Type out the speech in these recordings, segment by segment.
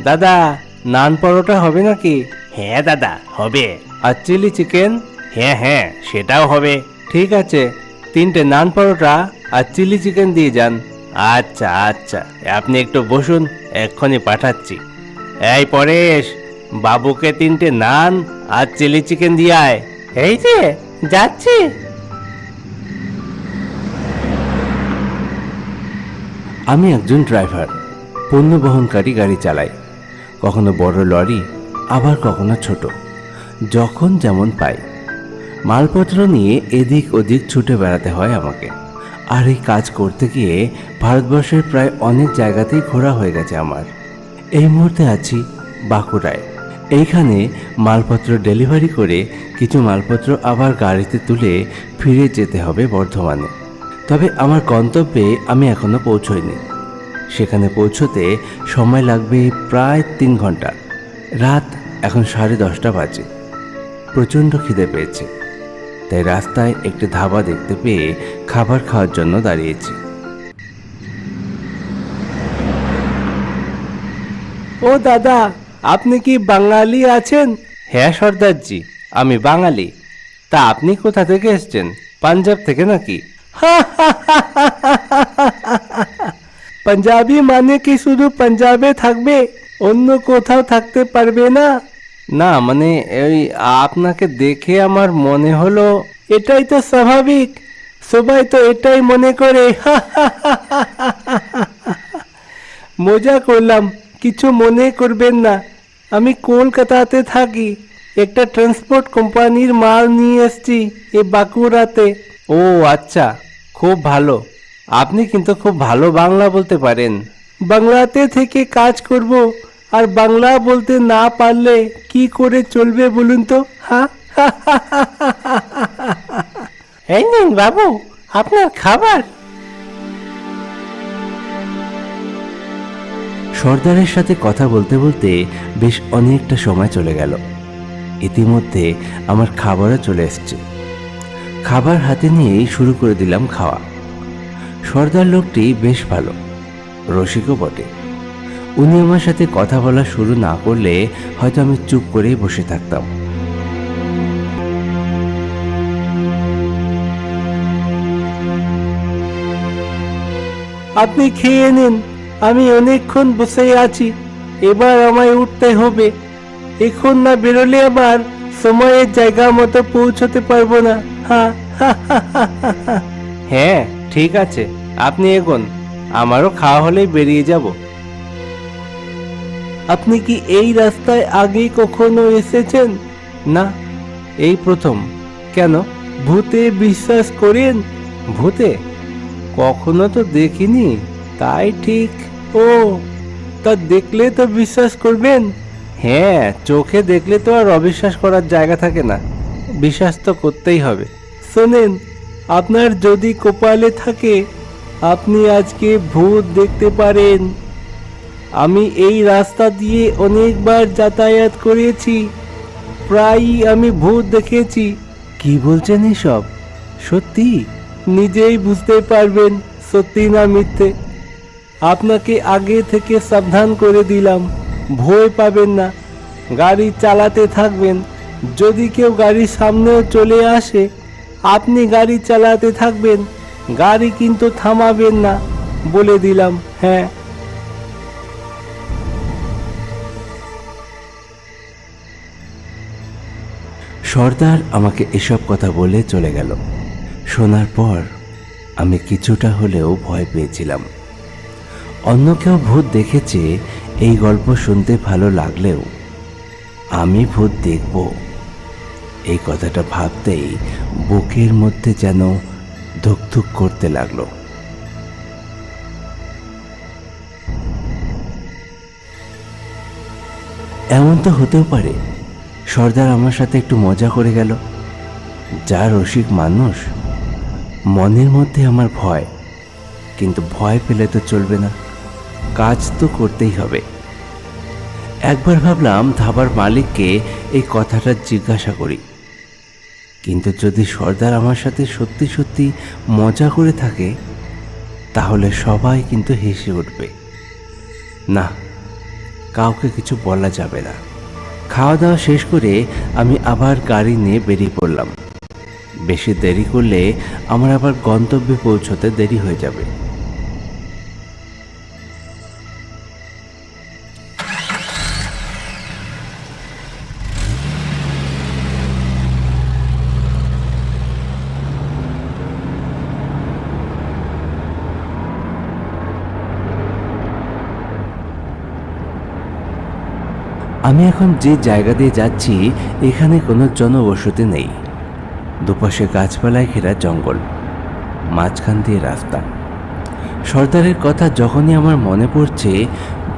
দাদা, নান পরোটা হবে নাকি? হ্যাঁ দাদা, হবে। আর চিলি চিকেন? হ্যাঁ হ্যাঁ, সেটাও হবে। ঠিক আছে, 3টে নান পরোটা আর চিলি চিকেন দিয়ে যান। আচ্ছা আচ্ছা, আপনি একটু বসুন, এক্ষুনি পাঠাচ্ছি। এই পরেশ, বাবুকে 3টে নান আর চিলি চিকেন দিয়ে আয়। এই যে যাচ্ছি। আমি একজন ড্রাইভার, পণ্য বহনকারী গাড়ি চালাই। কখনো বড় লরি, আবার কখনো ছোট, যখন যেমন পাই। মালপত্র নিয়ে এদিক ওদিক ছুটে বেড়াতে হয় আমাকে। আর এই কাজ করতে গিয়ে ভারতবর্ষের প্রায় অনেক জায়গাতেই ঘোরা হয়ে গেছে আমার। এই মুহূর্তে আছি বাঁকুড়ায়। এইখানে মালপত্র ডেলিভারি করে কিছু মালপত্র আবার গাড়িতে তুলে ফিরে যেতে হবে বর্ধমানে। তবে আমার গন্তব্যে আমি এখনো পৌঁছইনি। সেখানে পৌঁছতে সময় লাগবে প্রায় 3 ঘন্টা। রাত এখন 10:30 বাজে। প্রচণ্ড খিদে পেয়েছে, তাই রাস্তায় একটি ধাবা দেখতে পেয়ে খাবার খাওয়ার জন্য দাঁড়িয়েছি। ও দাদা, আপনি কি বাঙালি আছেন? হ্যাঁ সর্দারজি, আমি বাঙালি। তা আপনি কোথা থেকে এসছেন? পাঞ্জাব থেকে নাকি? পাঞ্জাবি মানে কি শুধু পাঞ্জাবে থাকবে, অন্য কোথাও থাকতে পারবে না? না মানে ওই আপনাকে দেখে আমার মনে হলো। এটাই তো স্বাভাবিক, সবাই তো এটাই মনে করে। মজা করলাম, কিছু মনে করবেন না। আমি কলকাতাতে থাকি, একটা ট্রান্সপোর্ট কোম্পানির মাল নিয়ে এসছি এই বাঁকুড়াতে। ও আচ্ছা, খুব ভালো। আপনি কিন্তু খুব ভালো বাংলা বলতে পারেন। বাংলাতে থেকে কাজ করব, আর বাংলা বলতে না পারলে কি করে চলবে বলুন তো? হ্যাঁ, এই নিন বাবু আপনার খাবার। সর্দারের সাথে কথা বলতে বলতে বেশ অনেকটা সময় চলে গেল। ইতিমধ্যে আমার খাবারও চলে এসছে। খাবার হাতে নিয়েই শুরু করে দিলাম খাওয়া। সর্দার লোকটি বেশ ভালো, রসিকও বটে। উনি আমার সাথে কথা বলা শুরু না করলে হয়তো আমি চুপ করেই বসে থাকতাম। আপনি খেয়ে নিন, আমি অনেকক্ষণ বসে আছি। এবার আমায় উঠতে হবে। এখন না বেরোলে আবার সময়ের জায়গা মতো পৌঁছতে পারবো না। হ্যাঁ ঠিক আছে, আপনি এগোন, আমারও খাওয়া হলেই বেরিয়ে যাব। আপনি কি এই রাস্তায় আগে কখনো এসেছেন? না, এই প্রথম। কেন, ভূতে বিশ্বাস করেন? ভূতে কখনো তো দেখিনি, তাই ঠিক। ও, তা দেখলে তো বিশ্বাস করবেন? হ্যাঁ, চোখে দেখলে তো আর অবিশ্বাস করার জায়গা থাকে না, বিশ্বাস তো করতেই হবে। শোনেন, আপনার যদি কপালে থাকে আপনি আজকে ভূত দেখতে পারেন। আমি এই রাস্তা দিয়ে অনেকবার যাতায়াত করেছি, প্রায়ই আমি ভূত দেখেছি। কি বলছেন এসব? সত্যি? নিজেই বুঝতে পারবেন সত্যি না মিথ্যে। আপনাকে আগে থেকে সাবধান করে দিলাম, ভয় পাবেন না, গাড়ি চালাতে থাকবেন। যদি কেউ গাড়ির সামনেও চলে আসে আপনি গাড়ি চালাতে থাকবেন, গাড়ি কিন্তু থামাবেন না, বলে দিলাম। হ্যাঁ। সর্দার আমাকে এসব কথা বলে চলে গেল। শোনার পর আমি কিছুটা হলেও ভয় পেয়েছিলাম। অন্য কেউ ভূত দেখেছে এই গল্প শুনতে ভালো লাগলেও আমি ভূত দেখব এই কথাটা ভাবতেই বুকের মধ্যে যেন ধুকধুক করতে লাগলো। এমন তো হতেও পারে সর্দার আমার সাথে একটু মজা করে গেল। যা রসিক মানুষ, মনের মধ্যে আমার ভয়, কিন্তু ভয় পেলে তো চলবে না, কাজ তো করতেই হবে। একবার ভাবলাম ধাবার মালিককে এই কথাটা জিজ্ঞাসা করি, কিন্তু যদি সর্দার আমার সাথে সত্যি সত্যি মজা করে থাকে তাহলে সবাই কিন্তু হেসে উঠবে। না, কাউকে কিছু বলা যাবে না। খাওয়া দাওয়া শেষ করে আমি আবার গাড়ি নিয়ে বেরিয়ে পড়লাম। বেশি দেরি করলে আমার আবার গন্তব্যে পৌঁছতে দেরি হয়ে যাবে। আমি এখন যে জায়গা দিয়ে যাচ্ছি এখানে কোনো জনবসতি নেই। দুপাশে গাছপালায় ঘেরা জঙ্গল, মাঝখান দিয়ে রাস্তা। সর্দারের কথা যখনই আমার মনে পড়ছে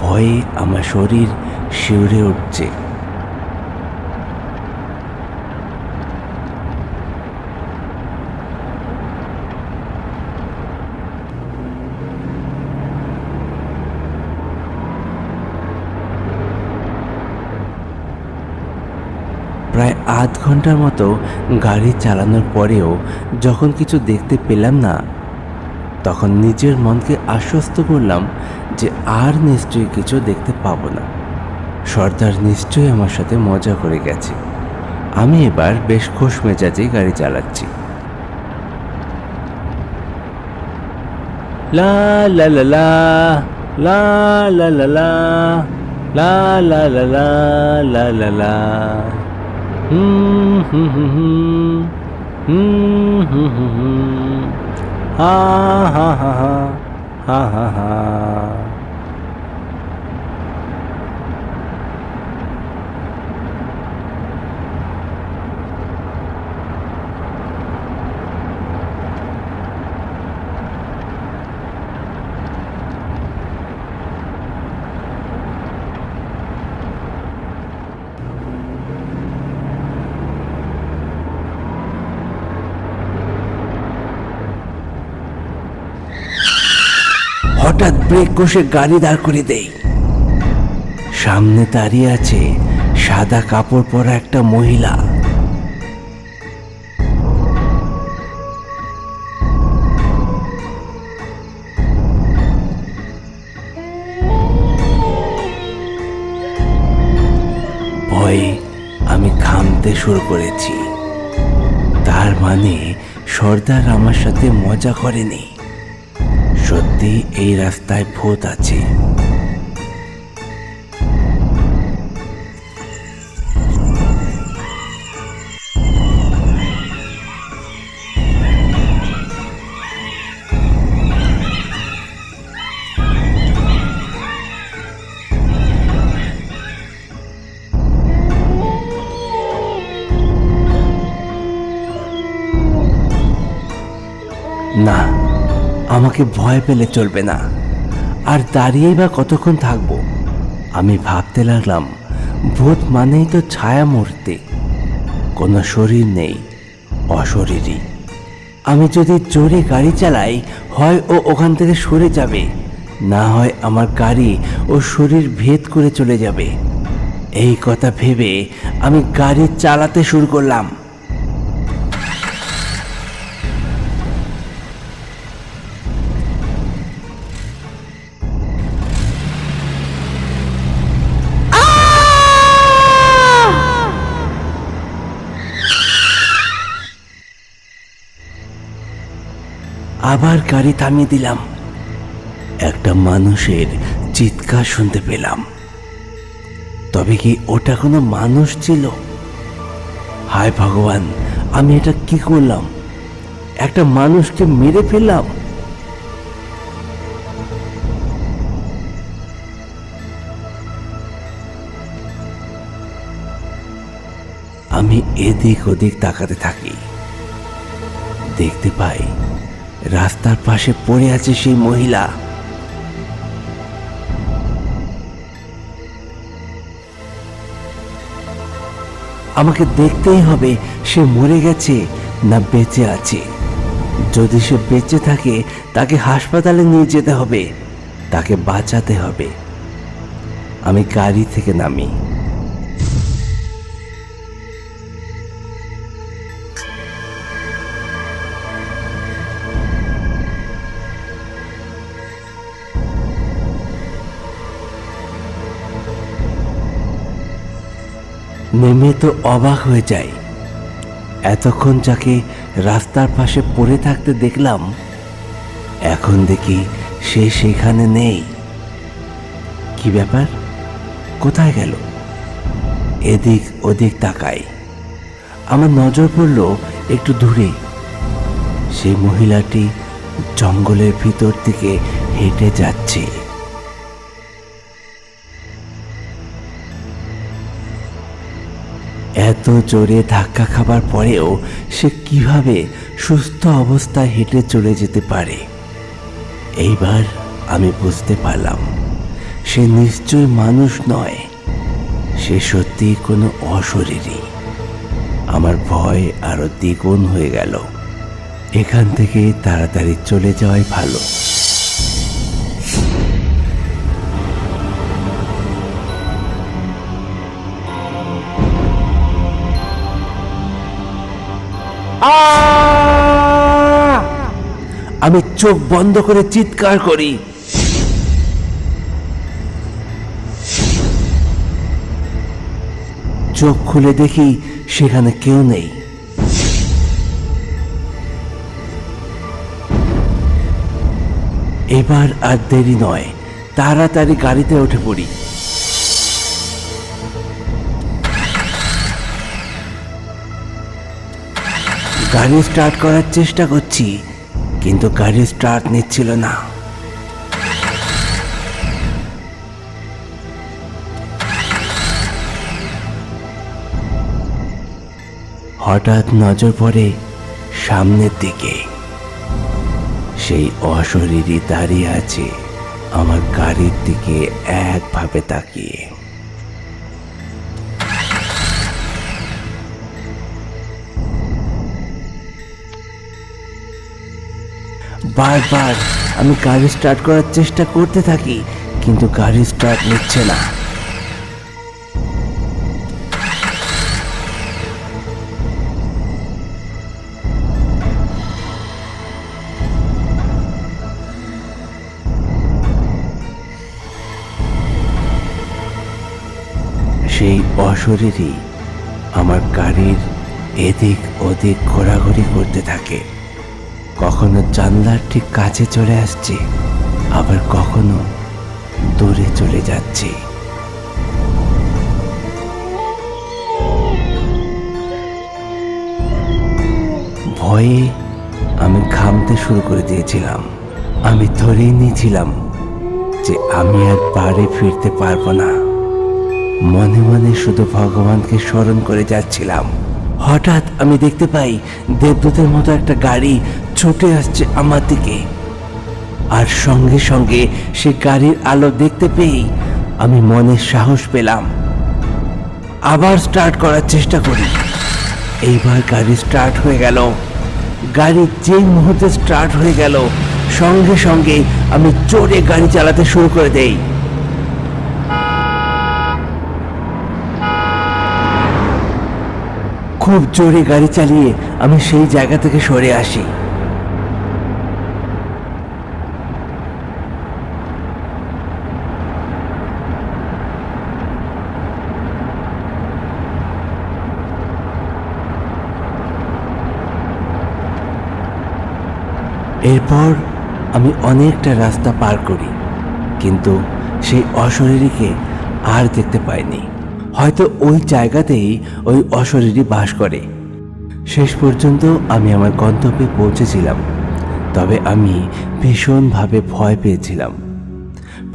ভয়ে আমার শরীর শিউরে উঠছে। প্রায় আধ ঘন্টার মতো গাড়ি চালানোর পরেও যখন কিছু দেখতে পেলাম না, তখন নিজের মনকে আশ্বস্ত করলাম যে আর নিশ্চয়ই কিছু দেখতে পাবো না। সর্দার নিশ্চয়ই আমার সাথে মজা করে গেছে। আমি এবার বেশ খোশ মেজাজে গাড়ি চালাচ্ছি। লা লা লা লা লা লা লা লা লা লা লা লা লা লা। হা হা হা হা হা হা। হঠাৎ ব্রেক কষে গাড়ি দাঁড় করে দেই। সামনে দাঁড়িয়ে আছে সাদা কাপড় পরা একটা মহিলা। ভয়ে আমি ঘামতে শুরু করেছি। তার মানে সর্দার আমার সাথে মজা করেনি। সত্যি এই রাস্তায় ভূত আছে। না, আমাকে ভয় পেলে চলবে না। আর দাঁড়িয়েই বা কতক্ষণ থাকবো? আমি ভাবতে লাগলাম, ভূত মানেই তো ছায়া মূর্তি, কোনো শরীর নেই, অশরীরই। আমি যদি জোরে গাড়ি চালাই, হয় ও ওখান থেকে সরে যাবে, না হয় আমার গাড়ি ও শরীর ভেদ করে চলে যাবে। এই কথা ভেবে আমি গাড়ি চালাতে শুরু করলাম। আবার গাড়ি থামিয়ে দিলাম। একটা মানুষের চিৎকার শুনতে পেলাম। তবে কি ওটা কোনো মানুষ ছিল? হায় ভগবান, আমি এটা কি করলাম? একটা মানুষকে মেরে ফেললাম। আমি এদিক ওদিক তাকাতে থাকি। দেখতে পাই রাস্তার পাশে পড়ে আছে সেই মহিলা। আমাকে দেখতেই হবে সে মরে গেছে না বেঁচে আছে। যদি সে বেঁচে থাকে তাকে হাসপাতালে নিয়ে যেতে হবে, তাকে বাঁচাতে হবে। আমি গাড়ি থেকে নামি। নেমে তো অবাক হয়ে যাই। এতক্ষণ যাকে রাস্তার পাশে পড়ে থাকতে দেখলাম, এখন দেখি সে সেখানে নেই। কি ব্যাপার? কোথায় গেল? এদিক ওদিক তাকাই। আমার নজর পড়ল একটু দূরে। সেই মহিলাটি জঙ্গলের ভিতর থেকে হেঁটে যাচ্ছে। এত জোরে ধাক্কা খাবার পরেও সে কিভাবে সুস্থ অবস্থায় হেঁটে চলে যেতে পারে? এইবার আমি বুঝতে পারলাম, সে নিশ্চয় মানুষ নয়, সে সত্যি কোনো অশরীরী। আমার ভয় আরো দ্বিগুণ হয়ে গেল। এখান থেকে তাড়াতাড়ি চলে যাওয়াই ভালো। আমি চোখ বন্ধ করে চিৎকার করি। চোখ খুলে দেখি সেখানে কেউ নেই। এবার আর দেরি নয়, তাড়াতাড়ি গাড়িতে উঠে পড়ি। গাড়ি স্টার্ট করার চেষ্টা করছি, কিন্তু গাড়ি স্টার্ট নিচ্ছিল না। হঠাৎ নজর পড়ে সামনের দিকে। সেই অশরীরী দাঁড়িয়ে আছে আমার গাড়ির দিকে একভাবে তাকিয়ে। বারবার আমি গাড়ি স্টার্ট করার চেষ্টা করতে থাকি, কিন্তু গাড়ি স্টার্ট নিচ্ছে না। সেই অশরীরী আমার গাড়ির এদিক ওদিক ঘোরাঘুরি করতে থাকে। কখনো জানলার ঠিক কাছে চলে আসছে, আবার কখনো দূরে চলে যাচ্ছে। ভয়ে আমি ঘামতে শুরু করে দিয়েছিলাম। আমি ধরেই নিয়েছিলাম যে আমি আর বাড়ি ফিরতে পারবো না। মনে মনে শুধু ভগবানকে স্মরণ করে যাচ্ছিলাম। হঠাৎ আমি দেখতে পাই দেবদূতের মতো একটা গাড়ি ছুটে আসছে আমার দিকে। আর সঙ্গে সঙ্গে সে গাড়ির আলো দেখতে পেয়েই আমি মনে সাহস পেলাম। আবার স্টার্ট করার চেষ্টা করি। এইবার গাড়ি স্টার্ট হয়ে গেল। গাড়ি যেই মুহূর্তে স্টার্ট হয়ে গেল, সঙ্গে সঙ্গে আমি জোরে গাড়ি চালাতে শুরু করে দেই। খুব জোরে গাড়ি চালিয়ে আমি সেই জায়গা থেকে সরে আসি। এরপর আমি অনেকটা রাস্তা পার করি, কিন্তু সেই অশরীরীকে আর দেখতে পাইনি। হয়তো ওই জায়গাতেই ওই অশরীরী বাস করে। শেষ পর্যন্ত আমি আমার গন্তব্যে পৌঁছেছিলাম, তবে আমি ভীষণভাবে ভয় পেয়েছিলাম।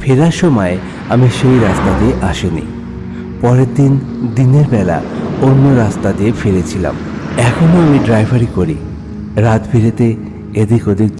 ফেরার সময় আমি সেই রাস্তা দিয়ে আসিনি। পরের দিন দিনের বেলা অন্য রাস্তা দিয়ে ফিরেছিলাম। এখনও আমি ড্রাইভারি করি। রাত বিরেতে এদিক ওদিক